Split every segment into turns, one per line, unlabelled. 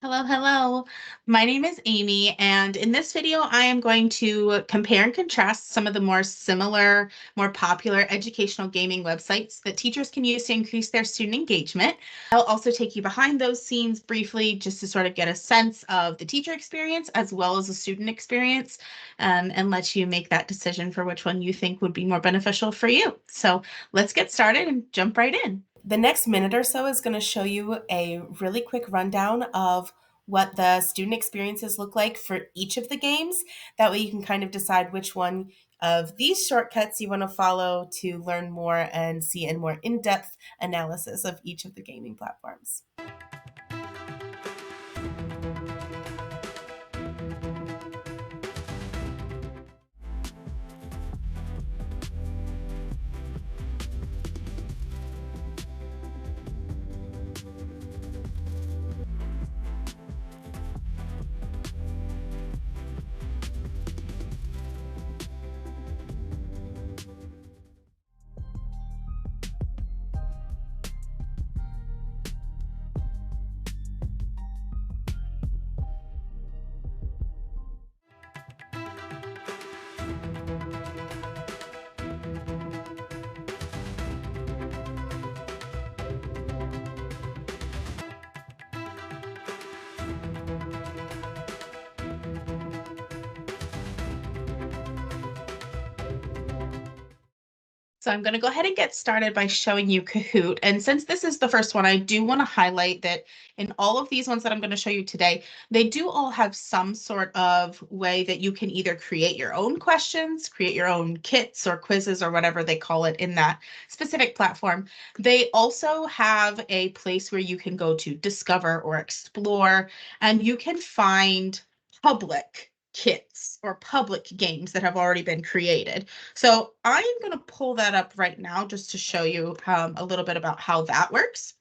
Hello, hello. My name is Amy, and in this video, I am going to compare and contrast some of the more similar, more popular educational gaming websites that teachers can use to increase their student engagement. I'll also take you behind those scenes briefly just to sort of get a sense of the teacher experience as well as the student experience, and let you make that decision for which one you think would be more beneficial for you. So let's get started and jump right in.
The next minute or so is going to show you a really quick rundown of what the student experiences look like for each of the games. That way you can kind of decide which one of these shortcuts you want to follow to learn more and see a more in-depth analysis of each of the gaming platforms.
So I'm going to go ahead and get started by showing you Kahoot. And since this is the first one, I do want to highlight that in all of these ones that I'm going to show you today, they do all have some sort of way that you can either create your own questions, create your own kits or quizzes or whatever they call it in that specific platform. They also have a place where you can go to discover or explore, and you can find public kits or public games that have already been created. So I am going to pull that up right now just to show you a little bit about how that works.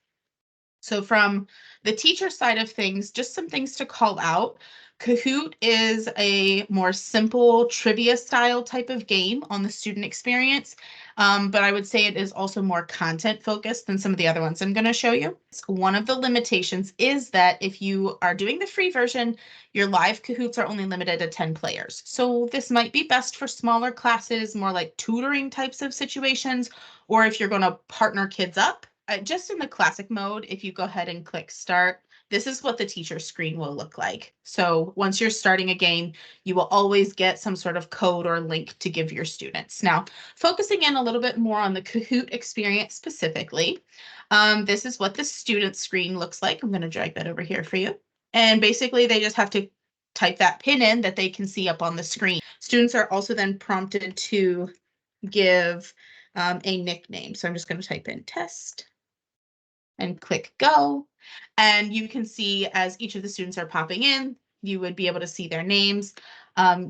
So from the teacher side of things, just some things to call out. Kahoot is a more simple trivia style type of game on the student experience, but I would say it is also more content focused than some of the other ones I'm going to show you. One of the limitations is that if you are doing the free version, your live Kahoots are only limited to 10 players. So this might be best for smaller classes, more like tutoring types of situations, or if you're going to partner kids up. Just in the classic mode, if you go ahead and click start, this is what the teacher screen will look like. So once you're starting a game, you will always get some sort of code or link to give your students. Now, focusing in a little bit more on the Kahoot experience specifically, this is what the student screen looks like. I'm going to drag that over here for you. And basically, they just have to type that pin in that they can see up on the screen. Students are also then prompted to give a nickname. So I'm just going to type in test and click go. And you can see as each of the students are popping in, you would be able to see their names.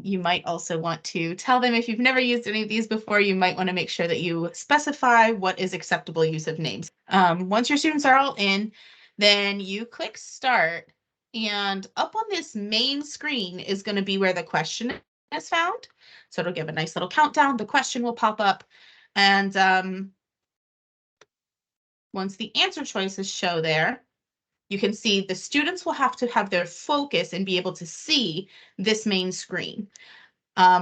You might also want to tell them if you've never used any of these before, you might want to make sure that you specify what is acceptable use of names. Once your students are all in, then you click start, and up on this main screen is going to be where the question is found. So it'll give a nice little countdown. The question will pop up, and once the answer choices show there, you can see the students will have to have their focus and be able to see this main screen.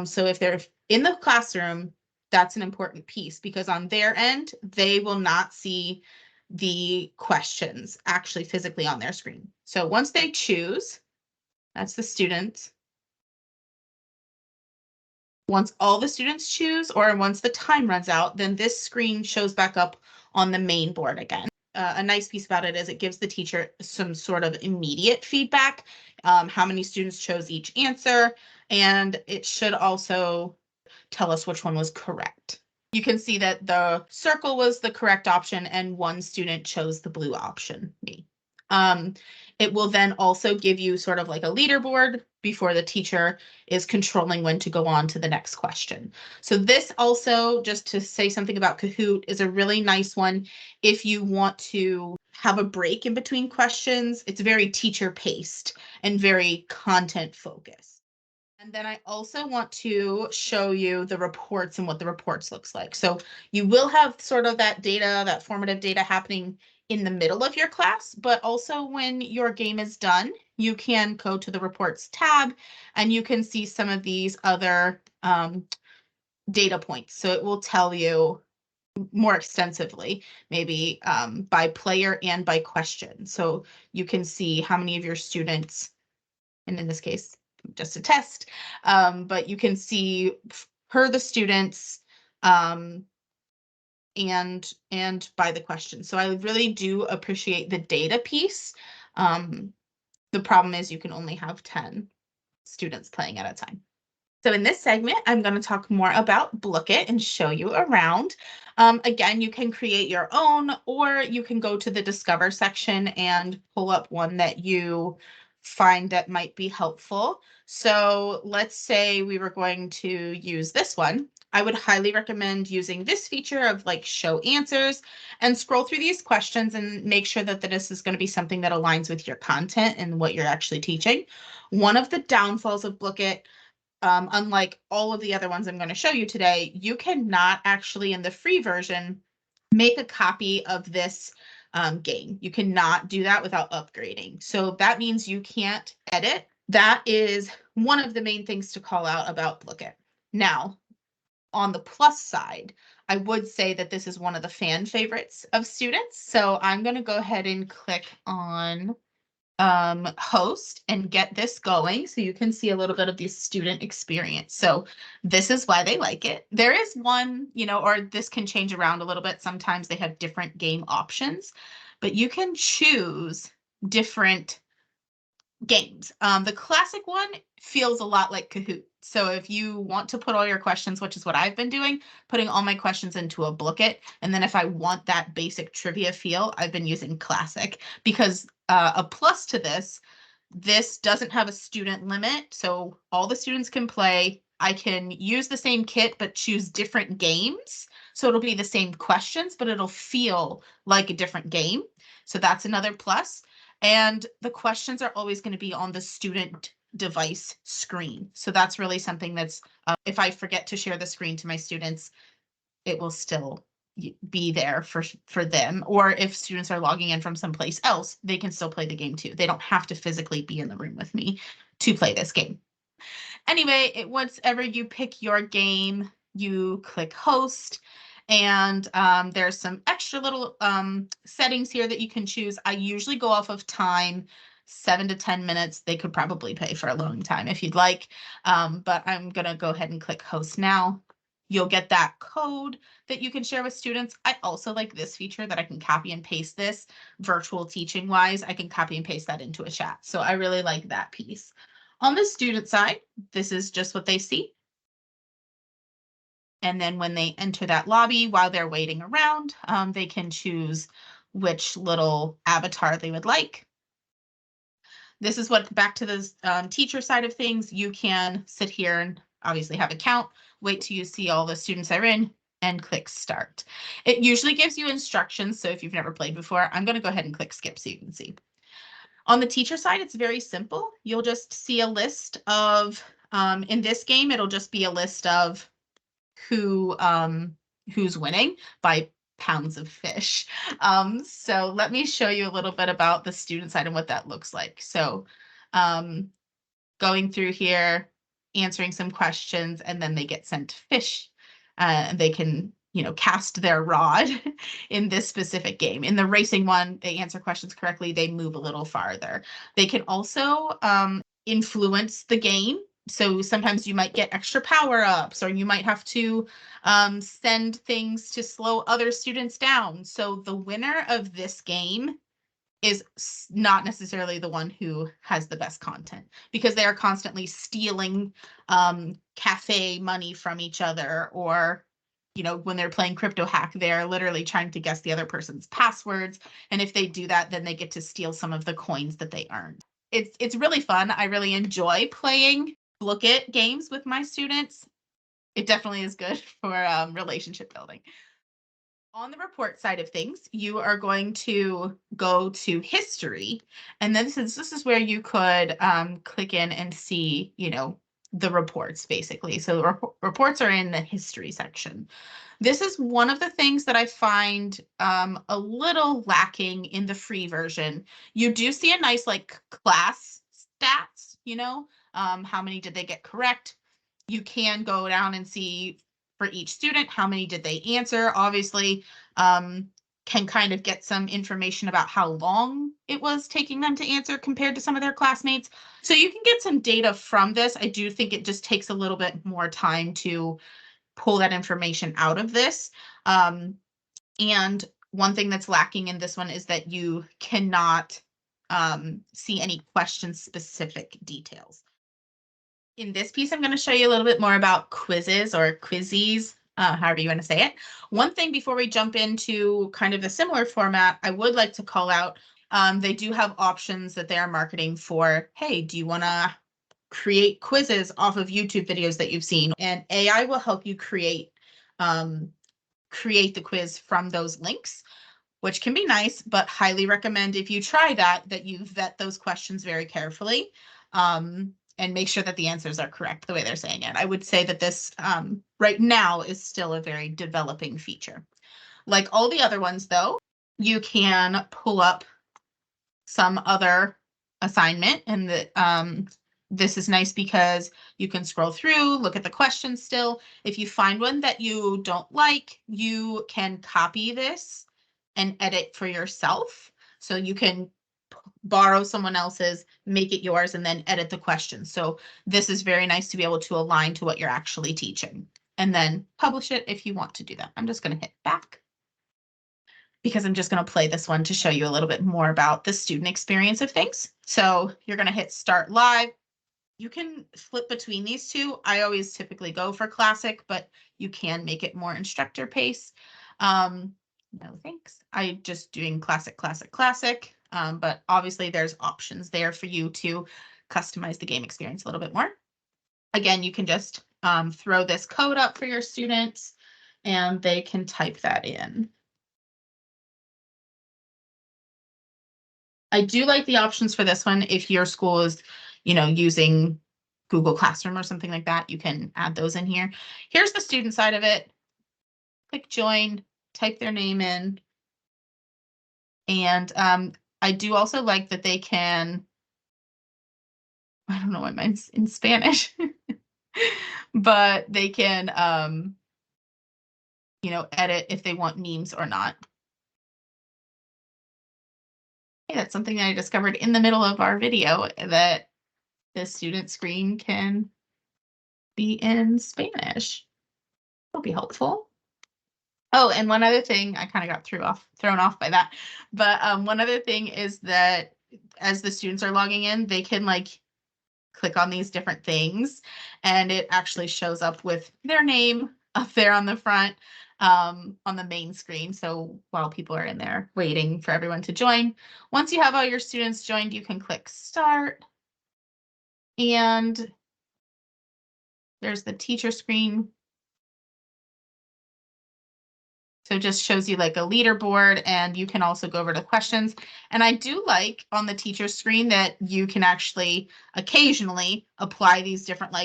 So if they're in the classroom, that's an important piece because on their end, they will not see the questions actually physically on their screen. So once they choose, that's the student. Once all the students choose, or once the time runs out, then this screen shows back up on the main board again. A nice piece about it is it gives the teacher some sort of immediate feedback, how many students chose each answer, and it should also tell us which one was correct. You can see that the circle was the correct option and one student chose the blue option, me. It will then also give you sort of like a leaderboard before the teacher is controlling when to go on to the next question. So this also, just to say something about Kahoot, is a really nice one if you want to have a break in between questions. It's very teacher paced and very content focused. And then I also want to show you the reports and what the reports looks like. So you will have sort of that data, that formative data happening in the middle of your class, but also when your game is done, you can go to the reports tab and you can see some of these other data points. So it will tell you more extensively, maybe by player and by question. So you can see how many of your students, and in this case, just a test, but you can see per the students and by the question. So I really do appreciate the data piece. The problem is you can only have 10 students playing at a time. So in this segment, I'm going to talk more about Blooket and show you around. Again, you can create your own, or you can go to the Discover section and pull up one that you find that might be helpful. So let's say we were going to use this one. I would highly recommend using this feature of like show answers and scroll through these questions and make sure that this is going to be something that aligns with your content and what you're actually teaching. One of the downfalls of Blooket, unlike all of the other ones I'm going to show you today, you cannot actually, in the free version, make a copy of this game. You cannot do that without upgrading. So that means you can't edit. That is one of the main things to call out about Blooket. Now, on the plus side, I would say that this is one of the fan favorites of students. So I'm going to go ahead and click on host and get this going so you can see a little bit of the student experience. So this is why they like it. There is one, or this can change around a little bit. Sometimes they have different game options, but you can choose different games. The classic one feels a lot like Kahoot. So if you want to put all your questions, which is what I've been doing, putting all my questions into a Blooket, and then if I want that basic trivia feel, I've been using Classic, because a plus to this doesn't have a student limit, so all the students can play. I can use the same kit, but choose different games. So it'll be the same questions, but it'll feel like a different game. So that's another plus. And the questions are always going to be on the student device screen. So that's really something that's, if I forget to share the screen to my students, it will still be there for them. Or if students are logging in from someplace else, they can still play the game too. They don't have to physically be in the room with me to play this game. Anyway, once ever you pick your game, you click host, and there's some extra little settings here that you can choose. I usually go off of time, 7 to 10 minutes. They could probably pay for a long time if you'd like, but I'm going to go ahead and click host now. You'll get that code that you can share with students. I also like this feature that I can copy and paste this virtual teaching wise. I can copy and paste that into a chat. So I really like that piece. On the student side, this is just what they see. And then when they enter that lobby, while they're waiting around, they can choose which little avatar they would like. This is what, back to the teacher side of things, you can sit here and obviously have a count, wait till you see all the students are in, and click start. It usually gives you instructions, so if you've never played before, I'm going to go ahead and click skip so you can see. On the teacher side, it's very simple. You'll just see a list of, in this game, it'll just be a list of who's winning by pounds of fish. So let me show you a little bit about the student side and what that looks like. So going through here, answering some questions, and then they get sent fish. They can, cast their rod in this specific game. In the racing one, they answer questions correctly, they move a little farther. They can also influence the game. So sometimes you might get extra power-ups, or you might have to send things to slow other students down. So the winner of this game is not necessarily the one who has the best content, because they are constantly stealing cafe money from each other, or when they're playing crypto hack, they're literally trying to guess the other person's passwords. And if they do that, then they get to steal some of the coins that they earned. It's really fun. I really enjoy playing Blooket games with my students. It definitely is good for relationship building. On the report side of things, you are going to go to history, and then this is where you could click in and see, the reports, basically. So the reports are in the history section. This is one of the things that I find a little lacking in the free version. You do see a nice like class stats, how many did they get correct? You can go down and see for each student, how many did they answer? Obviously, can kind of get some information about how long it was taking them to answer compared to some of their classmates. So you can get some data from this. I do think it just takes a little bit more time to pull that information out of this. And one thing that's lacking in this one is that you cannot see any question-specific details. In this piece, I'm going to show you a little bit more about Quizizz or Quizizz, however you want to say it. One thing before we jump into kind of the similar format, I would like to call out, they do have options that they are marketing for, hey, do you want to create quizzes off of YouTube videos that you've seen? And AI will help you create the quiz from those links, which can be nice, but highly recommend if you try that you vet those questions very carefully. And make sure that the answers are correct the way they're saying it. I would say that this right now is still a very developing feature. Like all the other ones, though, you can pull up some other assignment, and this is nice because you can scroll through, look at the questions still. If you find one that you don't like, you can copy this and edit for yourself. So you can borrow someone else's, make it yours, and then edit the questions. So this is very nice to be able to align to what you're actually teaching, and then publish it if you want to do that. I'm just going to hit back because I'm just going to play this one to show you a little bit more about the student experience of things. So you're going to hit start live. You can flip between these two. I always typically go for classic, but you can make it more instructor pace. No thanks. I just doing classic, classic, classic. But obviously there's options there for you to customize the game experience a little bit more. Again, you can just throw this code up for your students and they can type that in. I do like the options for this one. If your school is, using Google Classroom or something like that, you can add those in here. Here's the student side of it. Click join, type their name in. And I do also like that they can, I don't know why mine's in Spanish, but they can, edit if they want memes or not. Hey, that's something that I discovered in the middle of our video, that the student screen can be in Spanish. It'll be helpful. Oh, and one other thing, I kind of got thrown off by that. But one other thing is that as the students are logging in, they can click on these different things, and it actually shows up with their name up there on the front on the main screen. So while people are in there waiting for everyone to join, once you have all your students joined, you can click start. And there's the teacher screen. So it just shows you like a leaderboard, and you can also go over to questions. And I do like on the teacher screen that you can actually occasionally apply these different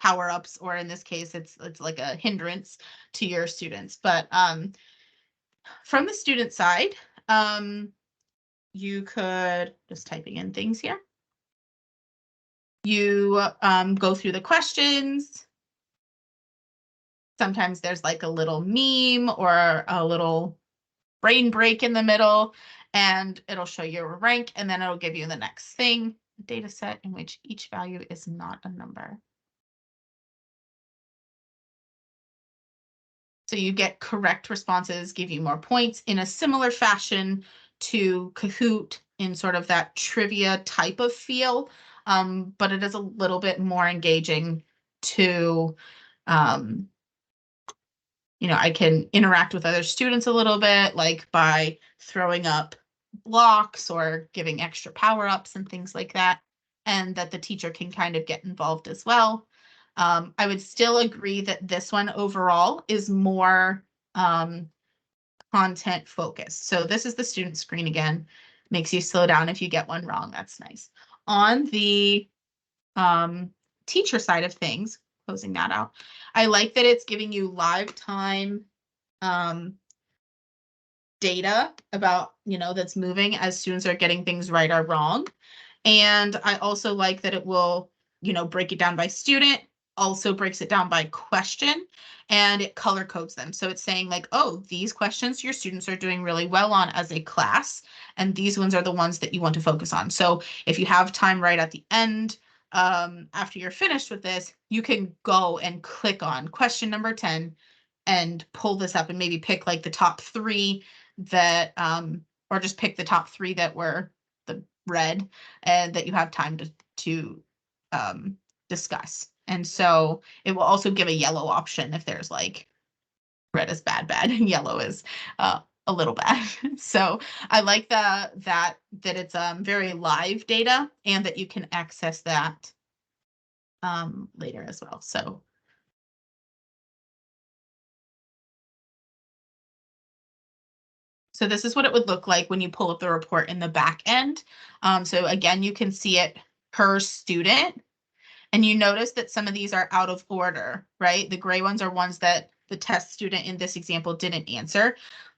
power-ups, or in this case, it's like a hindrance to your students. But from the student side, you could just typing in things here. You go through the questions. Sometimes there's like a little meme or a little brain break in the middle, and it'll show you a rank, and then it'll give you the next thing, a data set in which each value is not a number. So you get correct responses, give you more points in a similar fashion to Kahoot, in sort of that trivia type of feel, but it is a little bit more engaging to I can interact with other students a little bit, like by throwing up blocks or giving extra power-ups and things like that, and that the teacher can kind of get involved as well. I would still agree that this one overall is more content focused. So this is the student screen again. Makes you slow down if you get one wrong. That's nice. On the teacher side of things, closing that out, I like that it's giving you live time data about, that's moving as students are getting things right or wrong. And I also like that it will, break it down by student, also breaks it down by question, and it color codes them. So it's saying like, oh, these questions your students are doing really well on as a class, and these ones are the ones that you want to focus on. So if you have time right at the end, after you're finished with this, you can go and click on question number 10 and pull this up and maybe pick like the top 3 that, or just pick the top 3 that were the red and that you have time to discuss. And so it will also give a yellow option if there's like red is bad, and yellow is a little bad. So I like that it's very live data and that you can access that later as well. So this is what it would look like when you pull up the report in the back end. So again, you can see it per student. And you notice that some of these are out of order, right? The gray ones are ones that the test student in this example didn't answer.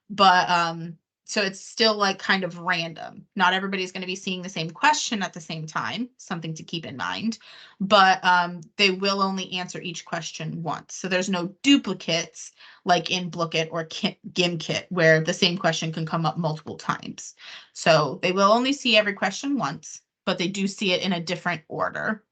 But so it's still like kind of random. Not everybody's going to be seeing the same question at the same time, something to keep in mind. But they will only answer each question once. So there's no duplicates like in Blooket or Gimkit where the same question can come up multiple times. So they will only see every question once, but they do see it in a different order.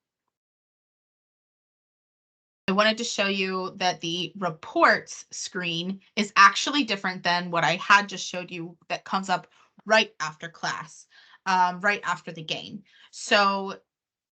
I wanted to show you that the reports screen is actually different than what I had just showed you that comes up right after class, right after the game. So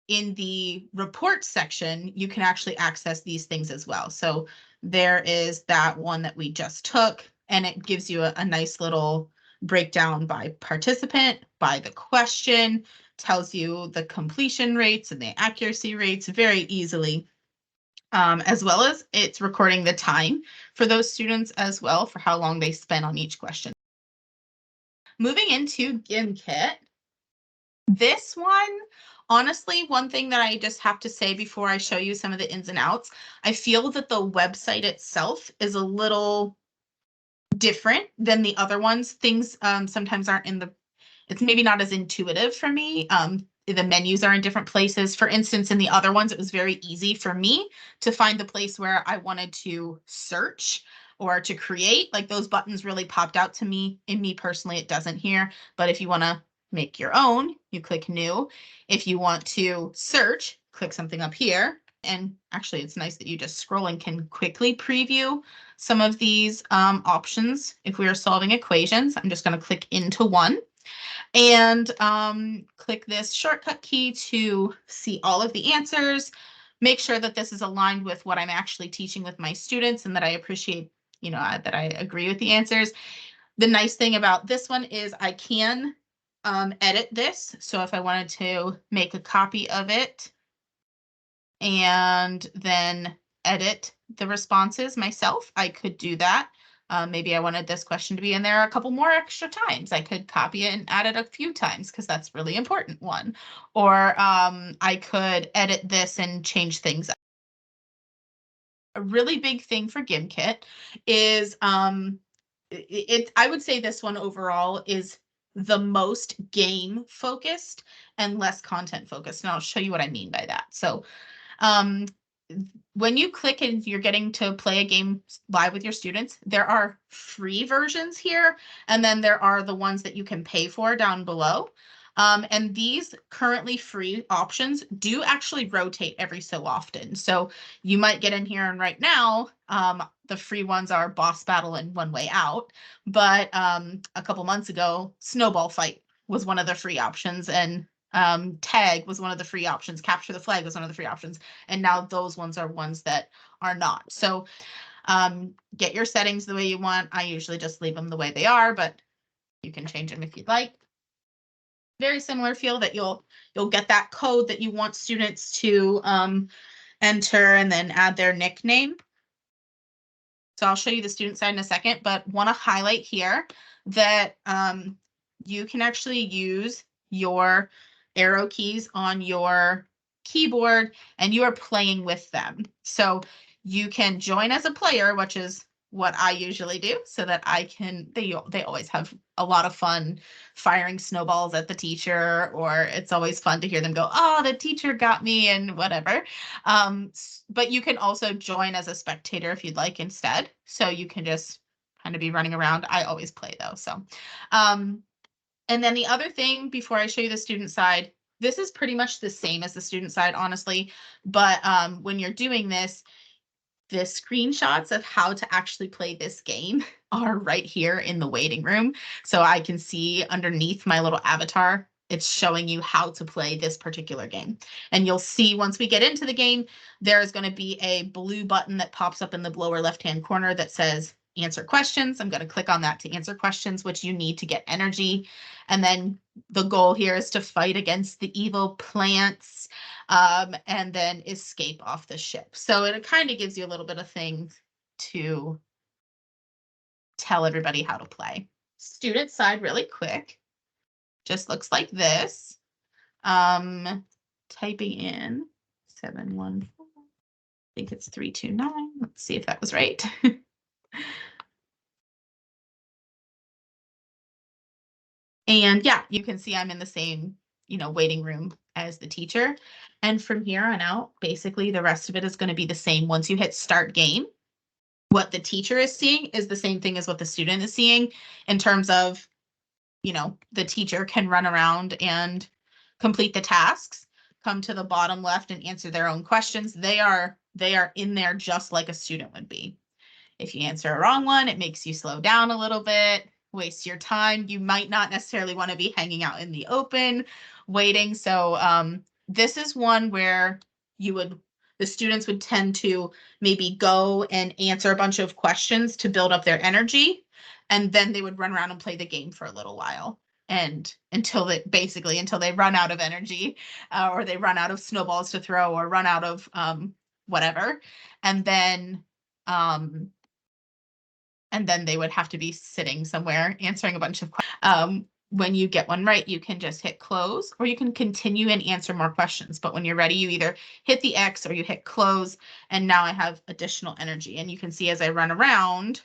in the report section, you can actually access these things as well. So there is that one that we just took, and it gives you a nice little breakdown by participant, by the question, tells you the completion rates and the accuracy rates very easily. As well as it's recording the time for those students as well for how long they spent on each question. Moving into Gimkit, this one, honestly, one thing that I just have to say before I show you some of the ins and outs, I feel that the website itself is a little different than the other ones. Things sometimes aren't it's maybe not as intuitive for me. The menus are in different places. For instance, in the other ones, it was very easy for me to find the place where I wanted to search or to create. Like those buttons really popped out to me. In me personally, it doesn't here. But if you want to make your own, you click new. If you want to search, click something up here. And actually, it's nice that you just scroll and can quickly preview some of these options. If we are solving equations, I'm just going to click into one. And click this shortcut key to see all of the answers. Make sure that this is aligned with what I'm actually teaching with my students and that I appreciate, that I agree with the answers. The nice thing about this one is I can edit this. So if I wanted to make a copy of it and then edit the responses myself, I could do that. Maybe I wanted this question to be in there a couple more extra times. I could copy it and add it a few times because that's really important one. Or I could edit this and change things up. A really big thing for Gimkit is I would say this one overall is the most game focused and less content focused. And I'll show you what I mean by that. So when you click and you're getting to play a game live with your students, there are free versions here, and then there are the ones that you can pay for down below. And these currently free options do actually rotate every so often. So you might get in here and right now, the free ones are Boss Battle and One Way Out. But a couple months ago, Snowball Fight was one of the free options, and Tag was one of the free options. Capture the Flag was one of the free options. And now those ones are ones that are not. So get your settings the way you want. I usually just leave them the way they are, but you can change them if you'd like. Very similar feel that you'll get that code that you want students to enter and then add their nickname. So I'll show you the student side in a second, but want to highlight here that you can actually use your arrow keys on your keyboard, and you are playing with them. So you can join as a player, which is what I usually do, so that they always have a lot of fun firing snowballs at the teacher, or it's always fun to hear them go, oh, the teacher got me, and whatever. But you can also join as a spectator if you'd like instead. So you can just kind of be running around. I always play though. So, and then the other thing before I show you the student side, this is pretty much the same as the student side, honestly. But when you're doing this, the screenshots of how to actually play this game are right here in the waiting room. So I can see underneath my little avatar, it's showing you how to play this particular game. And you'll see once we get into the game, there's going to be a blue button that pops up in the lower left-hand corner that says answer questions. I'm going to click on that to answer questions, which you need to get energy. And then the goal here is to fight against the evil plants, and then escape off the ship. So it kind of gives you a little bit of things to tell everybody how to play. Student side really quick. Just looks like this. Typing in 714. I think it's 329. Let's see if that was right. And yeah, you can see I'm in the same, waiting room as the teacher. And from here on out, basically the rest of it is going to be the same. Once you hit start game, what the teacher is seeing is the same thing as what the student is seeing in terms of, the teacher can run around and complete the tasks, come to the bottom left and answer their own questions. They are in there just like a student would be. If you answer a wrong one, it makes you slow down a little bit, waste your time. You might not necessarily want to be hanging out in the open waiting. So this is one where the students would tend to maybe go and answer a bunch of questions to build up their energy. And then they would run around and play the game for a little while. And until they run out of energy, or they run out of snowballs to throw, or run out of whatever. And then they would have to be sitting somewhere answering a bunch of questions. When you get one right, you can just hit close, or you can continue and answer more questions. But when you're ready, you either hit the X or you hit close, and now I have additional energy. And you can see as I run around,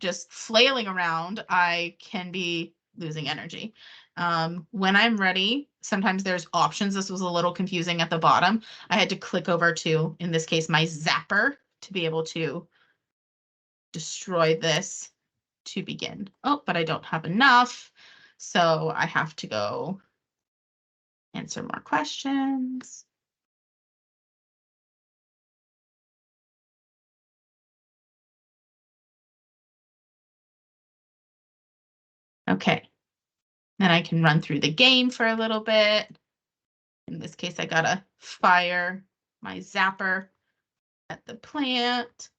just flailing around, I can be losing energy. When I'm ready, sometimes there's options. This was a little confusing at the bottom. I had to click over to, in this case, my zapper to be able to destroy this to begin. Oh, but I don't have enough. So I have to go answer more questions. Okay. Then I can run through the game for a little bit. In this case, I gotta fire my zapper at the plant.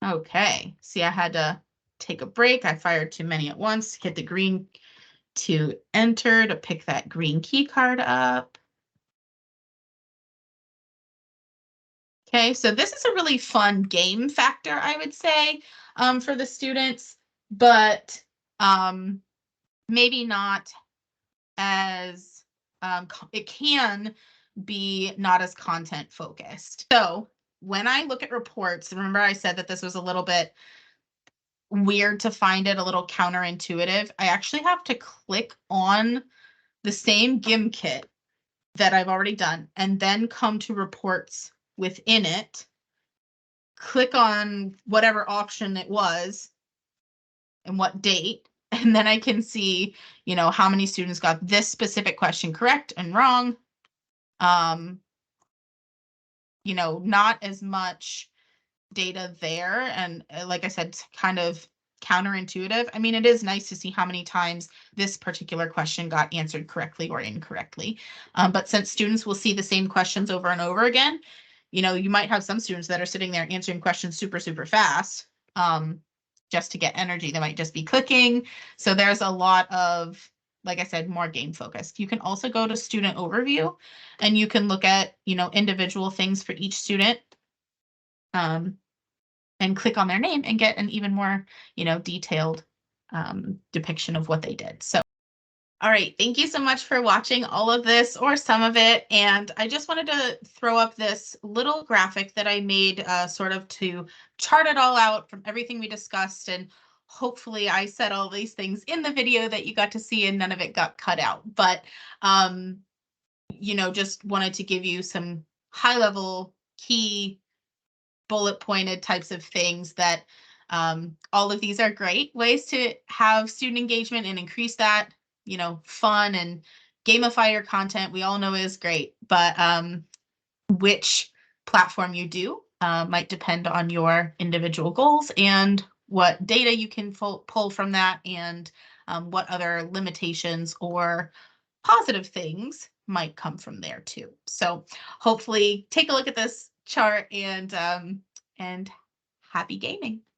Okay, see, I had to take a break. I fired too many at once. Hit the green to enter to pick that green key card up. Okay, so this is a really fun game factor, I would say, for the students, but maybe not as, it can be not as content focused. So when I look at reports, remember I said that this was a little bit weird to find it, a little counterintuitive. I actually have to click on the same Gimkit that I've already done and then come to reports within it, click on whatever option it was and what date, and then I can see, how many students got this specific question correct and wrong. Not as much data there. And like I said, kind of counterintuitive. I mean, it is nice to see how many times this particular question got answered correctly or incorrectly. But since students will see the same questions over and over again, you might have some students that are sitting there answering questions super, super fast, just to get energy. They might just be clicking. So there's a lot of, like I said, more game focused. You can also go to student overview and you can look at, individual things for each student. And click on their name and get an even more, detailed depiction of what they did. So All right, thank you so much for watching all of this or some of it. And I just wanted to throw up this little graphic that I made sort of to chart it all out from everything we discussed. And hopefully I said all these things in the video that you got to see and none of it got cut out. But, just wanted to give you some high level key bullet pointed types of things that all of these are great ways to have student engagement and increase that, fun and gamify your content. We all know is great, but which platform you do might depend on your individual goals and what data you can pull from that and what other limitations or positive things might come from there too. So hopefully take a look at this chart and happy gaming.